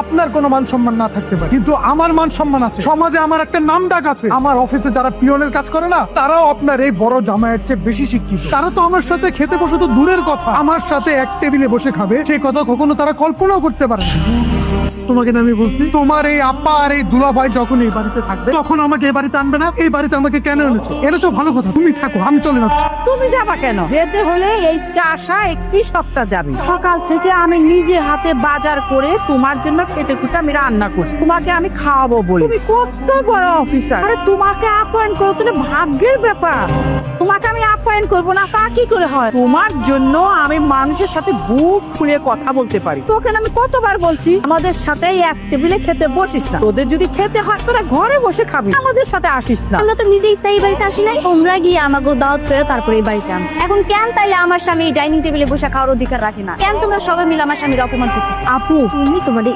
আপনার কোনো মান সম্মান না থাকতে পারে, কিন্তু আমার মান সম্মান আছে। সমাজে আমার একটা নাম ডাক আছে। আমার অফিসে যারা পিয়নের কাজ করে না, তারাও আপনার এই বড় জামাইয়ের চেয়ে বেশি শিক্ষিত। তারা তো আমার সাথে খেতে বসে তো দূরের কথা, আমার সাথে এক টেবিলে বসে খাবে সেই কথা কখনো তারা কল্পনাও করতে পারে না। তোমাকে না আমি বলছি, তোমার এই আপা আর এই দুলাভাই যখন এই বাড়িতে থাকবে, তখন আমাকে এই বাড়িতে আনবে না। এই বাড়িতে আমাকে কেন এনেছো ভালো কথা, তুমি থাকো, আমি চলে যাচ্ছি। তুমি যাবা কেন? যেতে হলে এই চাষা একটি সপ্তাহ যাবে। সকাল থেকে আমি নিজে হাতে বাজার করে তোমার জন্য খেতে খুঁটে আমি রান্না করছি, তোমাকে আমি খাওয়াবো বলে। তুমি কত বড় অফিসার, আরে তোমাকে আপ্যায়ন করো তো ভাগ্যের ব্যাপার। তোমাকে আমি আপ্যায়ন করবো না তা কি করে হয়? তোমার জন্য আমি মানুষের সাথে বুক খুলে কথা বলতে পারি। তোকে আমি কতবার বলছি আমাদের সাথে এক টেবিলে খেতে বসিস না। তোদের যদি খেতে হয় তোরা ঘরে বসে খাবি, আমাদের সাথে আসিস না। আমরা তো নিজেই এই বাড়িতে আসি নাই, তোমরা গিয়ে আমাকে দাওয়াত করে তারপরে এই বাড়িতে আনো। এখন কেন তাইলে আমার স্বামী এই ডাইনিং টেবিলে বসে খাওয়ার অধিকার রাখে না? কেন তোমরা সবাই মিলে আমার স্বামীর অপমান করতে? আপু, তুমি তোমার এই